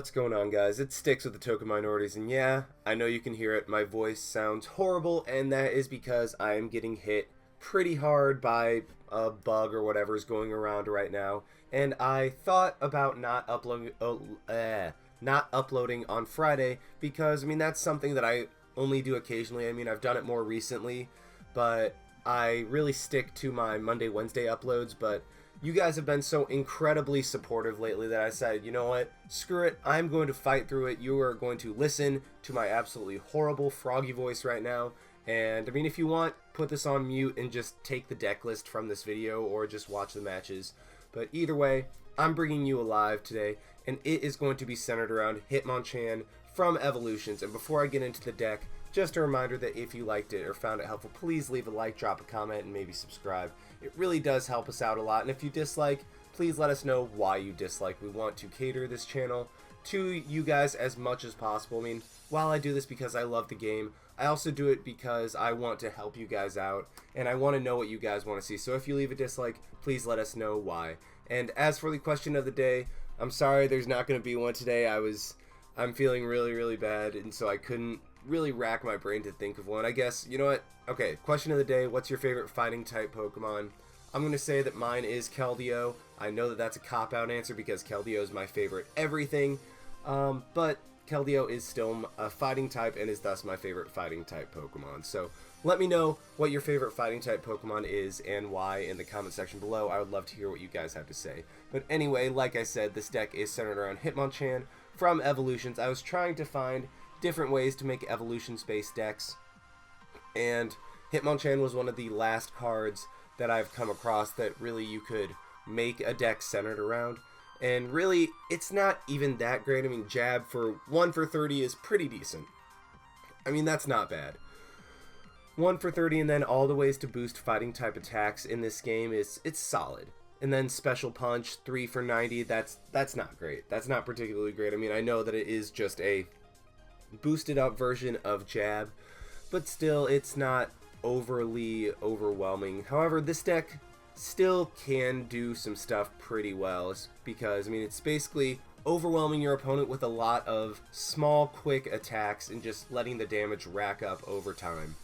What's going on, guys? It's Styx with the Token Minorities, and yeah, I know you can hear it. My voice sounds horrible, and that is because I am getting hit pretty hard by a bug or whatever is going around right now. And I thought about not uploading on Friday because, I mean, that's something that I only do occasionally. I mean, I've done it more recently, but I really stick to my Monday, Wednesday uploads, but you guys have been so incredibly supportive lately that I said, you know what, screw it, I'm going to fight through it. You are going to listen to my absolutely horrible froggy voice right now. And I mean, if you want, put this on mute and just take the deck list from this video or just watch the matches. But either way, I'm bringing you alive today, and it is going to be centered around Hitmonchan from Evolutions. And before I get into the deck, just a reminder that if you liked it or found it helpful, please leave a like, drop a comment, and maybe subscribe. It really does help us out a lot. And if you dislike, please let us know why you dislike. We want to cater this channel to you guys as much as possible. I mean, while I do this because I love the game, I also do it because I want to help you guys out, and I want to know what you guys want to see. So if you leave a dislike, please let us know why. And as for the question of the day, I'm sorry there's not going to be one today. I'm feeling really bad, and so I couldn't really rack my brain to think of one. I guess, you know what? Okay, question of the day, what's your favorite fighting type Pokemon? I'm going to say that mine is Keldeo. I know that that's a cop-out answer because Keldeo is my favorite everything, but Keldeo is still a fighting type and is thus my favorite fighting type Pokemon. So let me know what your favorite fighting type Pokemon is and why in the comment section below. I would love to hear what you guys have to say. But anyway, like I said, this deck is centered around Hitmonchan from Evolutions. I was trying to find different ways to make evolutions-based decks, and Hitmonchan was one of the last cards that I've come across that really you could make a deck centered around. And really, it's not even that great. I mean, Jab for 1 for 30 is pretty decent. I mean, that's not bad. 1 for 30, and then all the ways to boost fighting type attacks in this game it's solid. And then Special Punch 3 for 90, that's not great. That's not particularly great. I mean, I know that it is just a boosted up version of Jab, but still it's not overly overwhelming. However, this deck still can do some stuff pretty well because, I mean, it's basically overwhelming your opponent with a lot of small quick attacks and just letting the damage rack up over time.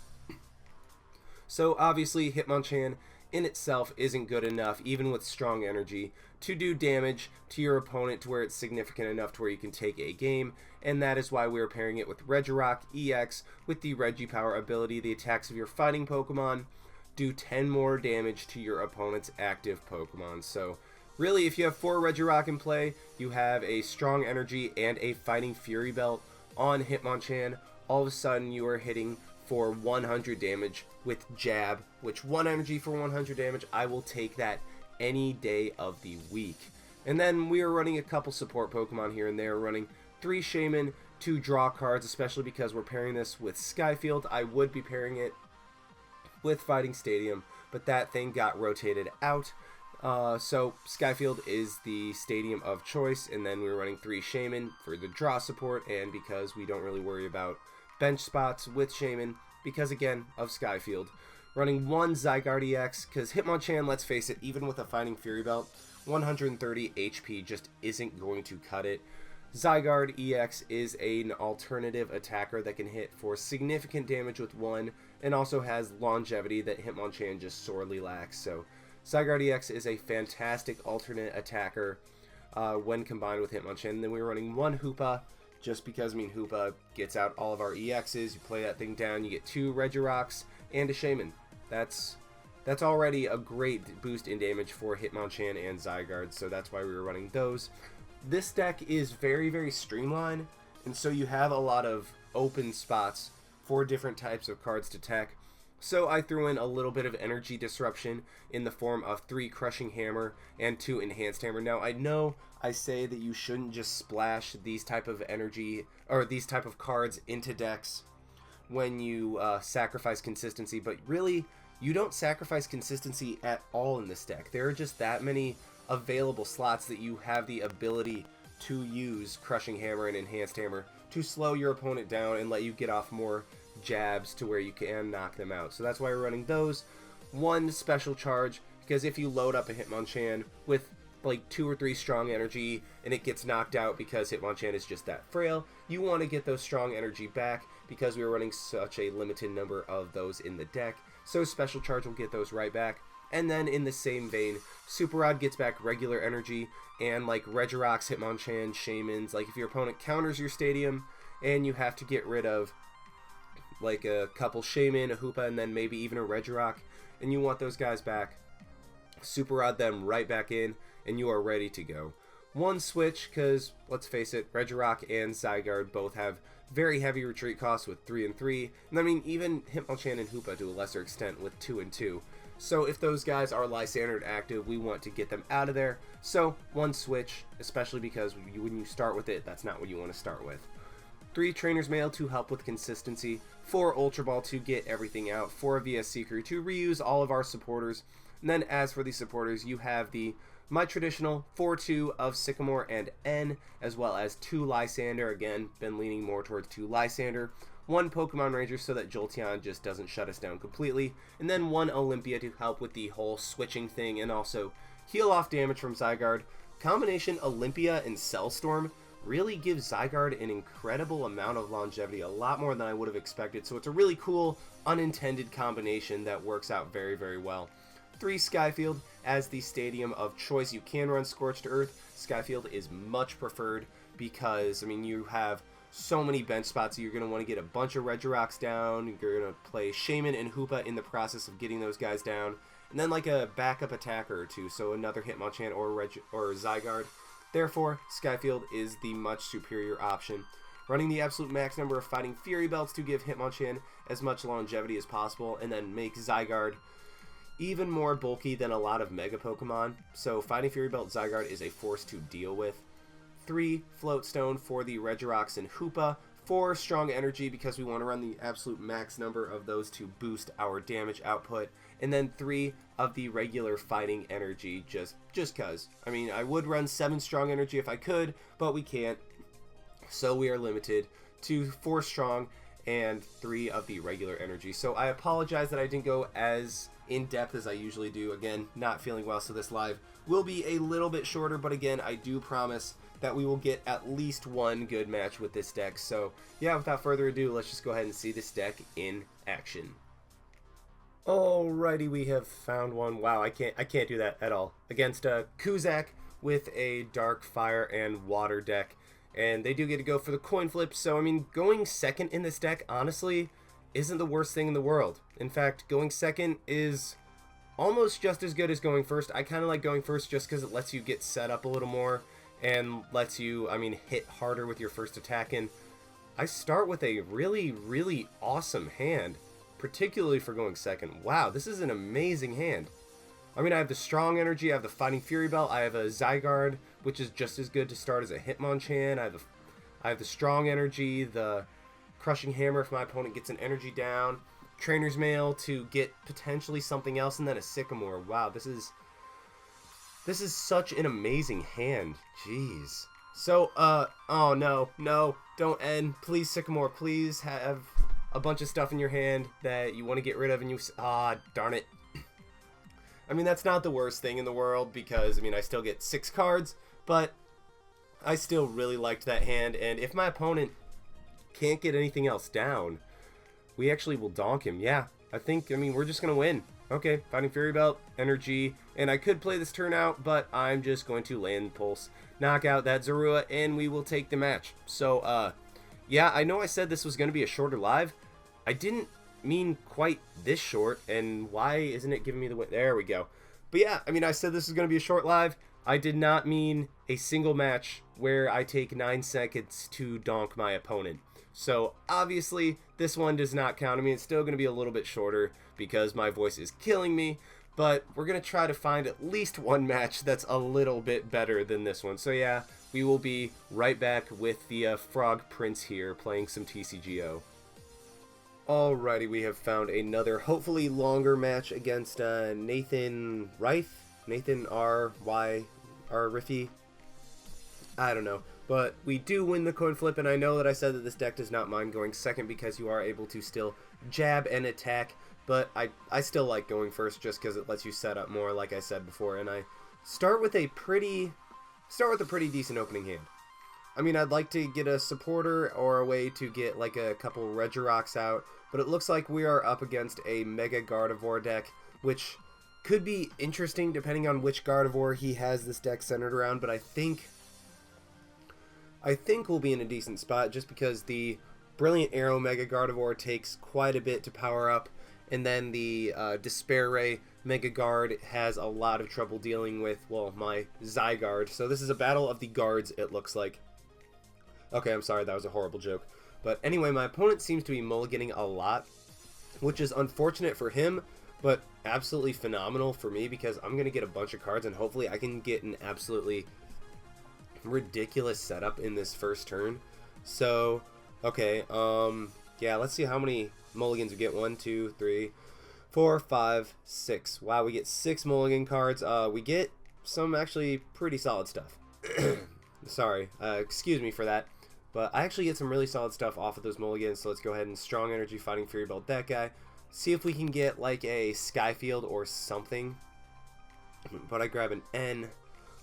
So obviously Hitmonchan in itself isn't good enough, even with strong energy, to do damage to your opponent to where it's significant enough to where you can take a game, and that is why we're pairing it with Regirock EX with the Regipower ability. The attacks of your fighting Pokemon do 10 more damage to your opponent's active Pokemon. So really, if you have 4 Regirock in play, you have a strong energy and a fighting Fury Belt on Hitmonchan, all of a sudden you are hitting for 100 damage with Jab, which 1 energy for 100 damage, I will take that any day of the week. And then we are running a couple support Pokemon here and there, running 3 Shaman to draw cards, especially because we're pairing this with Skyfield. I would be pairing it with Fighting Stadium, but that thing got rotated out. So Skyfield is the stadium of choice, and then we're running 3 Shaman for the draw support, and because we don't really worry about bench spots with Shaman, because again of Skyfield, running 1 Zygarde EX, because Hitmonchan, let's face it, even with a Fighting Fury Belt, 130 HP just isn't going to cut it. Zygarde EX is an alternative attacker that can hit for significant damage with 1, and also has longevity that Hitmonchan just sorely lacks. So Zygarde EX is a fantastic alternate attacker when combined with Hitmonchan. And then we're running 1 Hoopa, just because, I mean, Hoopa gets out all of our EXs, you play that thing down, you get 2 Regirocks and a Shaman. That's already a great boost in damage for Hitmonchan and Zygarde, so that's why we were running those. This deck is very streamlined, and so you have a lot of open spots for different types of cards to tech. So I threw in a little bit of energy disruption in the form of 3 Crushing Hammer and 2 Enhanced Hammer. Now I know I say that you shouldn't just splash these type of energy or these type of cards into decks when you sacrifice consistency, but really you don't sacrifice consistency at all in this deck. There are just that many available slots that you have the ability to use Crushing Hammer and Enhanced Hammer to slow your opponent down and let you get off more jabs to where you can knock them out. So that's why we're running those. 1 Special Charge, because if you load up a Hitmonchan with like 2 or 3 strong energy and it gets knocked out because Hitmonchan is just that frail, you want to get those strong energy back because we were running such a limited number of those in the deck. So Special Charge will get those right back. And then in the same vein, Super Rod gets back regular energy, and like Regirocks, Hitmonchan, Shaymins, like if your opponent counters your stadium and you have to get rid of like a couple Shaymin, a Hoopa, and then maybe even a Regirock, and you want those guys back, Super Rod them right back in, and you are ready to go. One switch, because let's face it, Regirock and Zygarde both have very heavy retreat costs with 3 and 3, and I mean even Hitmonchan and Hoopa to a lesser extent with 2 and 2. So if those guys are Lysandered active, we want to get them out of there. So one switch, especially because when you start with it, that's not what you want to start with. 3 Trainer's Mail to help with consistency, 4 Ultra Ball to get everything out, 4 VS Seeker to reuse all of our supporters, and then as for the supporters, you have the My Traditional 4-2 of Sycamore and N, as well as 2 Lysander, again, been leaning more towards 2 Lysander, 1 Pokemon Ranger so that Jolteon just doesn't shut us down completely, and then 1 Olympia to help with the whole switching thing and also heal off damage from Zygarde. Combination Olympia and Cellstorm really gives Zygarde an incredible amount of longevity, a lot more than I would have expected, so it's a really cool unintended combination that works out very, very well. 3 Skyfield as the stadium of choice. You can run Scorched Earth. Skyfield is much preferred because, I mean, you have so many bench spots. You're going to want to get a bunch of Regirocks down. You're going to play Shaymin and Hoopa in the process of getting those guys down. And then like a backup attacker or two, so another Hitmonchan or Zygarde. Therefore, Skyfield is the much superior option. Running the absolute max number of Fighting Fury Belts to give Hitmonchan as much longevity as possible, and then make Zygarde even more bulky than a lot of Mega Pokemon. So Fighting Fury Belt Zygarde is a force to deal with. 3 Float Stone for the Regirocks and Hoopa. 4 Strong Energy because we want to run the absolute max number of those to boost our damage output. And then 3 of the regular Fighting Energy just cause. I mean, I would run 7 Strong Energy if I could, but we can't. So we are limited to 4 Strong and 3 of the regular energy. So I apologize that I didn't go as in-depth as I usually do. Again, not feeling well, so this live will be a little bit shorter, but again, I do promise that we will get at least one good match with this deck. So yeah, without further ado, let's just go ahead and see this deck in action. Alrighty, we have found one. Wow, I can't do that at all. Against Kuzak with a Dark Fire and Water deck. And they do get to go for the coin flip, so I mean, going second in this deck, honestly, isn't the worst thing in the world. In fact, going second is almost just as good as going first. I kind of like going first just because it lets you get set up a little more and lets you, I mean, hit harder with your first attack. And I start with a really, really awesome hand, particularly for going second. Wow, this is an amazing hand. I mean, I have the Strong Energy, I have the Fighting Fury Belt, I have a Zygarde, which is just as good to start as a Hitmonchan. I have the Strong Energy, the Crushing Hammer if my opponent gets an energy down, Trainer's Mail to get potentially something else, and then a Sycamore. Wow, this is such an amazing hand. Jeez. So, oh no, don't end. Please, Sycamore, please have a bunch of stuff in your hand that you want to get rid of, and you, darn it. I mean, that's not the worst thing in the world because, I mean, I still get 6 cards, but I still really liked that hand, and if my opponent can't get anything else down, we actually will donk him. Yeah, I mean, we're just going to win. Okay, Fighting Fury Belt, Energy, and I could play this turn out, but I'm just going to Land Pulse, knock out that Zorua, and we will take the match. So, yeah, I know I said this was going to be a shorter live. I didn't mean quite this short, and why isn't it giving me the win? There we go. But yeah, I mean, I said this is going to be a short live. I did not mean a single match where I take 9 seconds to donk my opponent. So obviously this one does not count. I mean, it's still going to be a little bit shorter because my voice is killing me, but we're going to try to find at least one match that's a little bit better than this one. So yeah, we will be right back with the Frog Prince here playing some TCGO. Alrighty, we have found another, hopefully longer match against Nathan Rife? Nathan R.Y. R. Riffy? I don't know. But we do win the coin flip, and I know that I said that this deck does not mind going second because you are able to still jab and attack, but I still like going first just because it lets you set up more, like I said before, and I start with a pretty decent opening hand. I mean, I'd like to get a supporter or a way to get like a couple Regirocks out, but it looks like we are up against a Mega Gardevoir deck, which could be interesting depending on which Gardevoir he has this deck centered around, but I think we'll be in a decent spot just because the Brilliant Arrow Mega Gardevoir takes quite a bit to power up, and then the Despair Ray Mega Guard has a lot of trouble dealing with, well, my Zygarde. So this is a battle of the guards, it looks like. Okay, I'm sorry, that was a horrible joke. But anyway, my opponent seems to be mulliganing a lot, which is unfortunate for him, but absolutely phenomenal for me because I'm going to get a bunch of cards and hopefully I can get an absolutely ridiculous setup in this first turn. So, okay, yeah, let's see how many mulligans we get. 1, 2, 3, 4, 5, 6. Wow, we get 6 mulligan cards. We get some actually pretty solid stuff. Sorry, excuse me for that. But I actually get some really solid stuff off of those mulligans, so let's go ahead and Strong Energy Fighting Fury Belt that guy. See if we can get like a Skyfield or something. But I grab an N.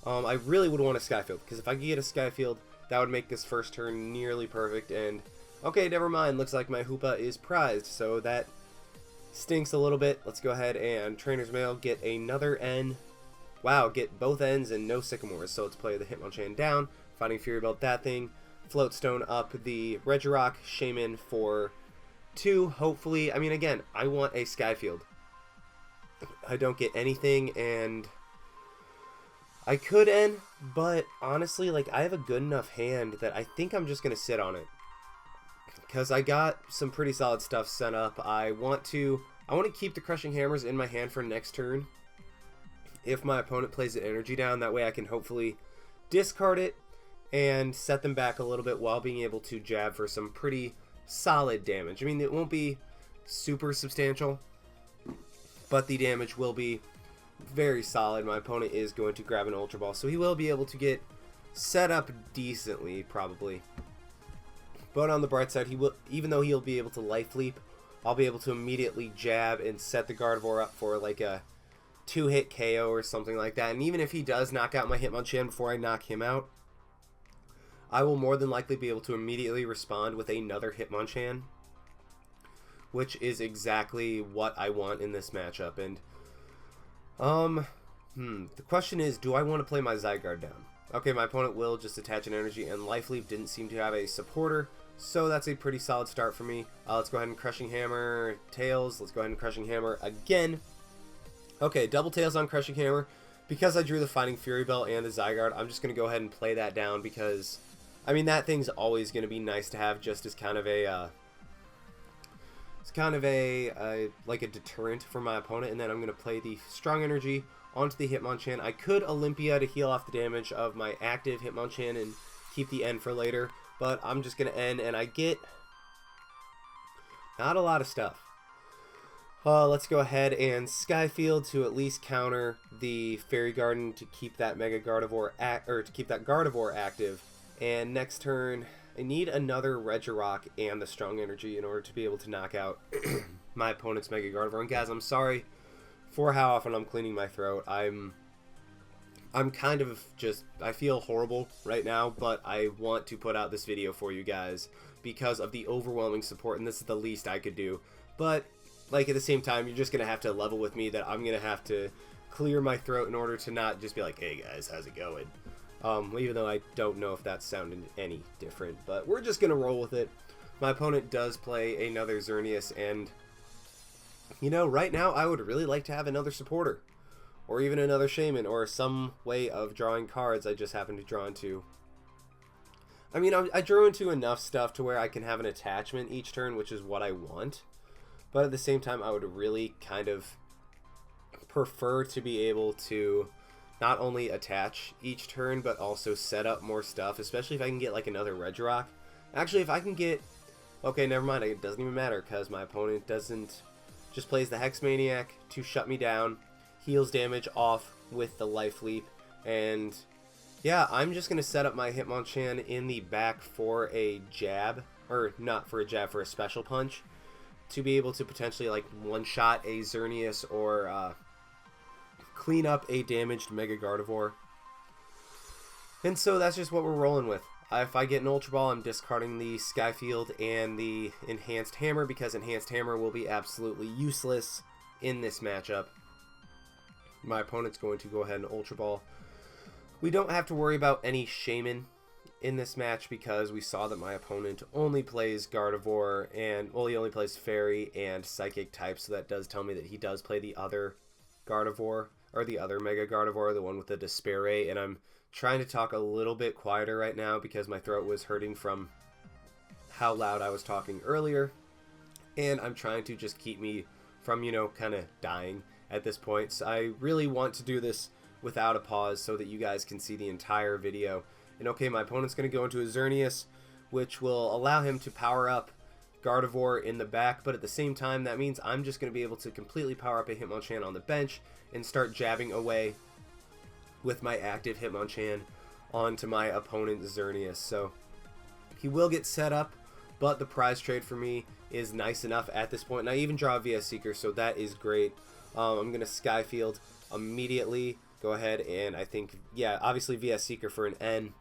I really would want a Skyfield, because if I could get a Skyfield, that would make this first turn nearly perfect. And okay, never mind. Looks like my Hoopa is prized, so that stinks a little bit. Let's go ahead and Trainer's Mail, get another N. Wow, get both N's and no Sycamores. So let's play the Hitmonchan down, Fighting Fury Belt that thing, Floatstone up the Regirock, Shaman for 2, hopefully. I mean, again, I want a Skyfield. I don't get anything, and I could end, but honestly, like, I have a good enough hand that I think I'm just going to sit on it. Because I got some pretty solid stuff set up. I want to keep the Crushing Hammers in my hand for next turn. If my opponent plays an energy down, that way I can hopefully discard it and set them back a little bit while being able to jab for some pretty solid damage. I mean, it won't be super substantial, but the damage will be very solid. My opponent is going to grab an Ultra Ball, so he will be able to get set up decently, probably. But on the bright side, he will, even though he'll be able to Life Leap, I'll be able to immediately jab and set the Gardevoir up for like a 2-hit KO or something like that. And even if he does knock out my Hitmonchan before I knock him out, I will more than likely be able to immediately respond with another Hitmonchan, which is exactly what I want in this matchup. And the question is, do I want to play my Zygarde down? Okay, my opponent will just attach an energy, and Life Leap didn't seem to have a supporter, so that's a pretty solid start for me. Let's go ahead and Crushing Hammer, Tails. Let's go ahead and Crushing Hammer again. Okay, double Tails on Crushing Hammer. Because I drew the Fighting Fury Belt and the Zygarde, I'm just going to go ahead and play that down because, I mean, that thing's always going to be nice to have just as kind of a, it's kind of like a deterrent for my opponent. And then I'm going to play the Strong Energy onto the Hitmonchan. I could Olympia to heal off the damage of my active Hitmonchan and keep the N for later, but I'm just going to end, and I get not a lot of stuff. Let's go ahead and Skyfield to at least counter the Fairy Garden to keep that Mega Gardevoir to keep that Gardevoir active. And next turn, I need another Regirock and the Strong Energy in order to be able to knock out my opponent's Mega Gardevoir. And guys, I'm sorry for how often I'm cleaning my throat. I'm kind of just, I feel horrible right now, but I want to put out this video for you guys because of the overwhelming support, and this is the least I could do. But like, at the same time, you're just going to have to level with me that I'm going to have to clear my throat in order to not just be like, hey guys, how's it going? Even though I don't know if that sounded any different, but we're just going to roll with it. My opponent does play another Xerneas, and, you know, right now I would really like to have another supporter, or even another Shaman, or some way of drawing cards I just happen to draw into. I mean, I drew into enough stuff to where I can have an attachment each turn, which is what I want. But at the same time, I would really kind of prefer to be able to not only attach each turn, but also set up more stuff, especially if I can get like another Regirock. Actually, if I can get... Okay, never mind, it doesn't even matter, because my opponent doesn't... just plays the Hex Maniac to shut me down, heals damage off with the Life Leap, and yeah, I'm just going to set up my Hitmonchan in the back for a jab, or not for a jab, for a Special Punch, to be able to potentially like one-shot a Xerneas or clean up a damaged Mega Gardevoir. And so that's just what we're rolling with. If I get an Ultra Ball, I'm discarding the Skyfield and the Enhanced Hammer, because Enhanced Hammer will be absolutely useless in this matchup. My opponent's going to go ahead and Ultra Ball. We don't have to worry about any Shaman in this match, because we saw that my opponent only plays Gardevoir, and, well, he only plays Fairy and Psychic type, so that does tell me that he does play the other Gardevoir, or the other Mega Gardevoir, the one with the Despair Ray, and I'm trying to talk a little bit quieter right now because my throat was hurting from how loud I was talking earlier, and I'm trying to just keep me from, you know, kind of dying at this point. So I really want to do this without a pause so that you guys can see the entire video. And okay, my opponent's going to go into a Xerneas, which will allow him to power up Gardevoir in the back, but at the same time, that means I'm just going to be able to completely power up a Hitmonchan on the bench and start jabbing away with my active Hitmonchan onto my opponent's Xerneas. So he will get set up, but the prize trade for me is nice enough at this point. And I even draw a VS Seeker, so that is great. I'm going to Skyfield immediately. Go ahead and I think, yeah, obviously VS Seeker for an N.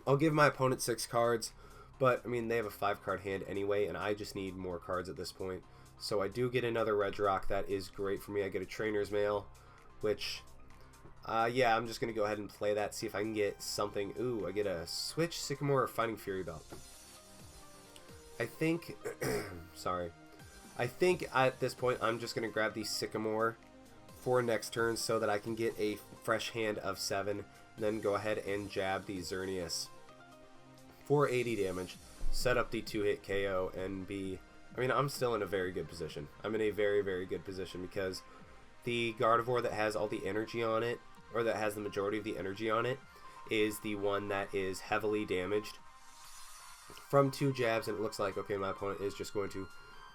I'll give my opponent 6 cards, but I mean, they have a 5-card hand anyway, and I just need more cards at this point. So I do get another Regirock. That is great for me. I get a Trainer's Mail, which... yeah, I'm just going to go ahead and play that, see if I can get something. Ooh, I get a Switch, Sycamore, or Fighting Fury Belt. I think, sorry. I think at this point I'm just going to grab the Sycamore for next turn so that I can get a fresh hand of 7, and then go ahead and jab the Xerneas for 80 damage, set up the 2-hit KO, and be... I mean, I'm still in a very good position. I'm in a very, very good position because the Gardevoir that has all the energy on it, or that has the majority of the energy on it, is the one that is heavily damaged from 2 jabs, and it looks like, okay, my opponent is just going to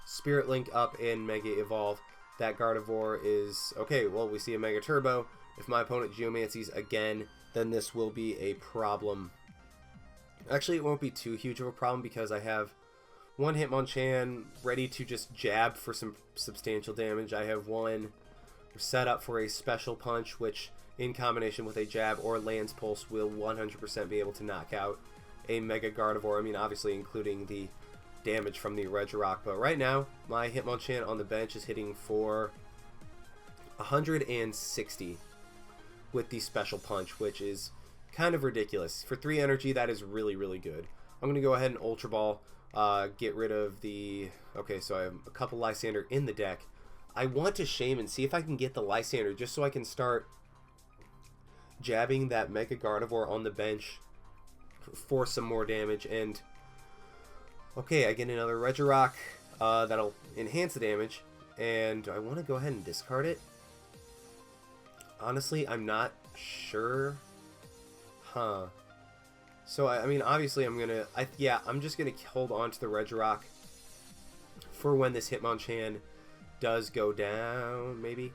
Spirit Link up and Mega Evolve. That Gardevoir is, okay, well, we see a Mega Turbo. If my opponent Geomancies again, then this will be a problem. Actually, it won't be too huge of a problem because I have one Hitmonchan ready to just jab for some substantial damage. I have one set up for a Special Punch, which in combination with a jab or Lance Pulse will 100% be able to knock out a Mega Gardevoir. I mean, obviously including the damage from the Regirock, but right now my Hitmonchan on the bench is hitting for 160 with the Special Punch, which is kind of ridiculous. For 3 energy, that is really, really good. I'm going to go ahead and Ultra Ball, get rid of the... Okay, so I have a couple Lysander in the deck. I want to Shaman, see if I can get the Lysander just so I can start jabbing that Mega Gardevoir on the bench for some more damage. And okay, I get another Regirock that'll enhance the damage, and do I want to go ahead and discard it? Honestly, I'm not sure. So I mean, obviously I'm gonna I'm just gonna hold on to the Regirock for when this Hitmonchan does go down, maybe.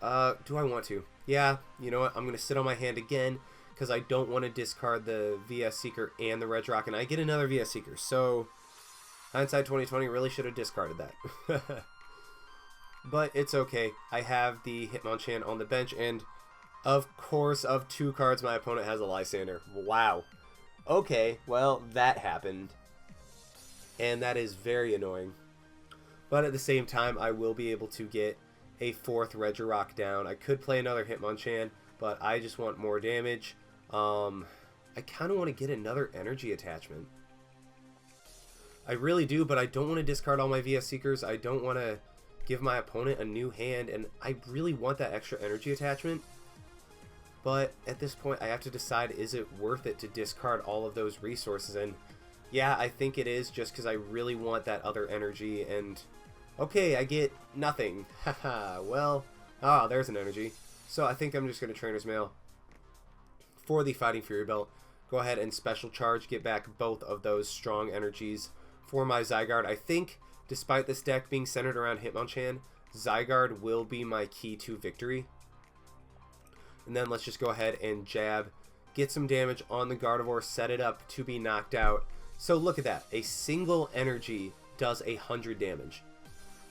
Do I want to? Yeah, you know what? I'm going to sit on my hand again because I don't want to discard the VS Seeker and the Regirock, and I get another VS Seeker. So, hindsight 2020, really should have discarded that. But it's okay. I have the Hitmonchan on the bench, and of course, of 2 cards, my opponent has a Lysander. Wow. Okay, well, that happened. And that is very annoying. But at the same time, I will be able to get a 4th Regirock down. I could play another Hitmonchan, but I just want more damage. I kind of want to get another energy attachment. I really do, but I don't want to discard all my VS Seekers. I don't want to give my opponent a new hand, and I really want that extra energy attachment. But at this point, I have to decide, is it worth it to discard all of those resources? And yeah, I think it is, just because I really want that other energy. And okay, I get nothing. Haha, well, there's an energy. So I think I'm just going to Trainer's Mail for the Fighting Fury Belt. Go ahead and Special Charge, get back both of those strong energies for my Zygarde. I think, despite this deck being centered around Hitmonchan, Zygarde will be my key to victory. And then let's just go ahead and jab, get some damage on the Gardevoir, set it up to be knocked out. So look at that, a single energy does 100 damage.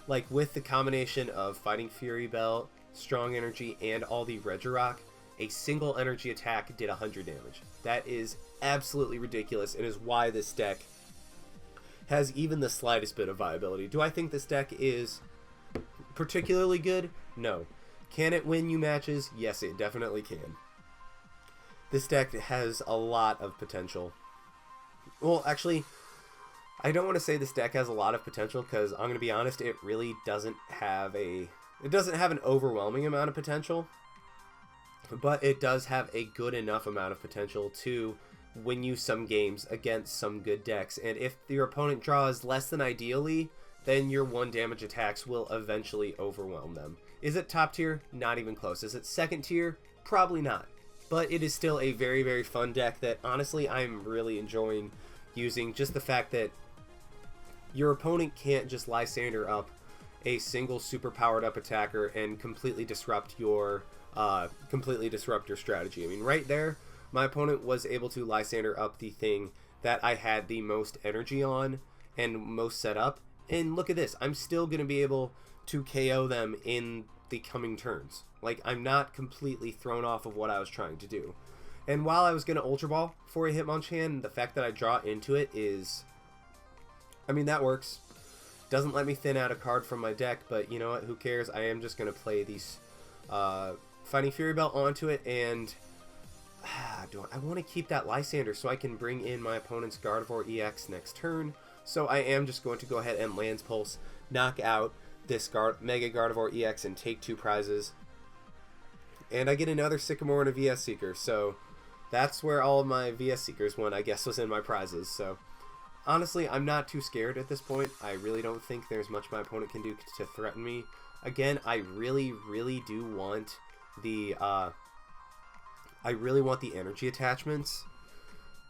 Like with the combination of Fighting Fury Belt, strong energy, and all the Regirock, a single energy attack did 100 damage. That is absolutely ridiculous, and is why this deck has even the slightest bit of viability. Do I think this deck is particularly good? No. Can it win you matches? Yes, it definitely can. This deck has a lot of potential. Well, actually, I don't want to say this deck has a lot of potential, because I'm going to be honest, it really doesn't have an overwhelming amount of potential, but it does have a good enough amount of potential to win you some games against some good decks. And if your opponent draws less than ideally, then your 1 damage attacks will eventually overwhelm them. Is it top tier? Not even close. Is it second tier? Probably not. But it is still a very, very fun deck that honestly I'm really enjoying using. Just the fact that your opponent can't just Lysander up a single super powered up attacker and completely disrupt your strategy. I mean, right there, my opponent was able to Lysander up the thing that I had the most energy on and most set up. And look at this, I'm still going to be able to KO them in the coming turns. Like, I'm not completely thrown off of what I was trying to do. And while I was going to Ultra Ball for a Hitmonchan, the fact that I draw into it is, I mean, that works. Doesn't let me thin out a card from my deck, but you know what, who cares? I am just going to play these Fighting Fury Belt onto it, and I want to keep that Lysander so I can bring in my opponent's Gardevoir EX next turn. So I am just going to go ahead and Lance Pulse, knock out this Mega Gardevoir EX, and take 2 prizes. And I get another Sycamore and a VS Seeker, so that's where all of my VS Seekers went, I guess, was in my prizes. So honestly, I'm not too scared at this point. I really don't think there's much my opponent can do to threaten me. Again, I really, really do want the energy attachments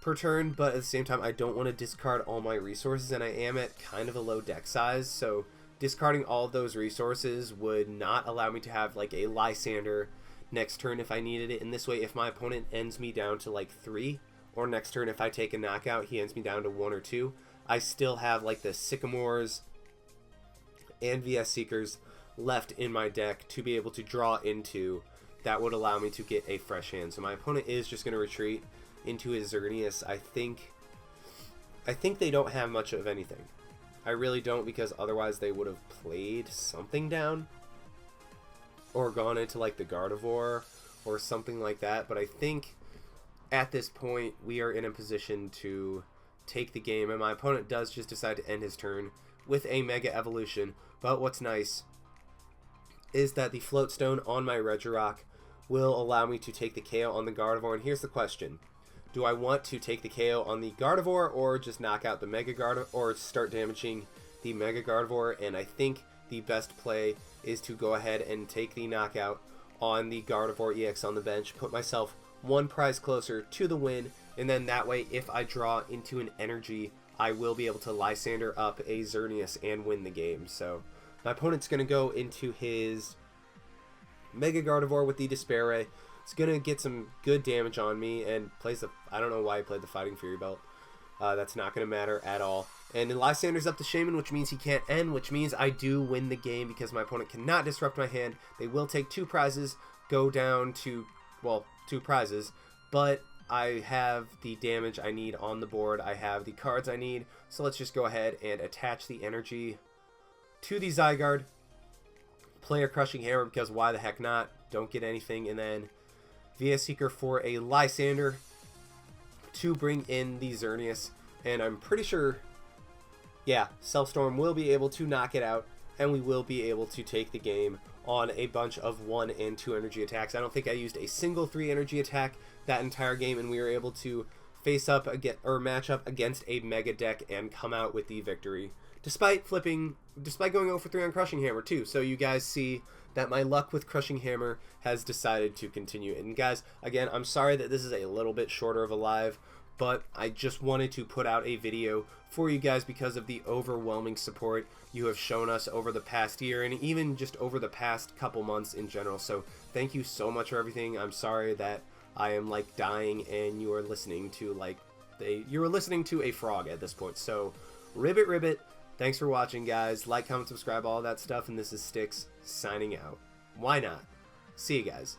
per turn, but at the same time, I don't want to discard all my resources, and I am at kind of a low deck size, so discarding all of those resources would not allow me to have like a Lysander next turn if I needed it. In this way, if my opponent ends me down to like 3, or next turn if I take a knockout, he ends me down to 1 or 2, I still have like the Sycamores and VS Seekers left in my deck to be able to draw into. That would allow me to get a fresh hand. So my opponent is just going to retreat into his Xerneas. I think they don't have much of anything. I really don't, because otherwise they would have played something down or gone into like the Gardevoir or something like that. But I think at this point we are in a position to take the game, and my opponent does just decide to end his turn with a Mega Evolution. But what's nice is that the Float Stone on my Regirock will allow me to take the KO on the Gardevoir. And here's the question: do I want to take the KO on the Gardevoir, or just knock out the Mega Gardevoir, or start damaging the Mega Gardevoir? And I think the best play is to go ahead and take the knockout on the Gardevoir EX on the bench, put myself 1 prize closer to the win, and then that way, if I draw into an energy, I will be able to Lysander up a Xerneas and win the game. So my opponent's going to go into his Mega Gardevoir with the Despair Ray. It's going to get some good damage on me, and plays the, I don't know why he played the Fighting Fury Belt. That's not going to matter at all. And then Lysander's up to Shaman, which means he can't end, which means I do win the game because my opponent cannot disrupt my hand. They will take 2 prizes, go down to, well, 2 prizes, but I have the damage I need on the board. I have the cards I need, so let's just go ahead and attach the energy to the Zygarde. Play a Crushing Hammer, because why the heck not? Don't get anything, and then VS Seeker for a Lysander to bring in the Xerneas, and I'm pretty sure, yeah, Self-Storm will be able to knock it out, and we will be able to take the game on a bunch of 1 and 2 energy attacks. I don't think I used a single 3 energy attack that entire game, and we were able to face up again, or match up against a Mega deck and come out with the victory, despite going 0 for 3 on Crushing Hammer too. So you guys see that my luck with Crushing Hammer has decided to continue. And guys, again, I'm sorry that this is a little bit shorter of a live, but I just wanted to put out a video for you guys because of the overwhelming support you have shown us over the past year, and even just over the past couple months in general. So thank you so much for everything. I'm sorry that I am like dying and you are listening to like you were listening to a frog at this point. So ribbit. Thanks for watching, guys. Like, comment, subscribe, all that stuff, and this is Styx signing out. Why not? See you guys.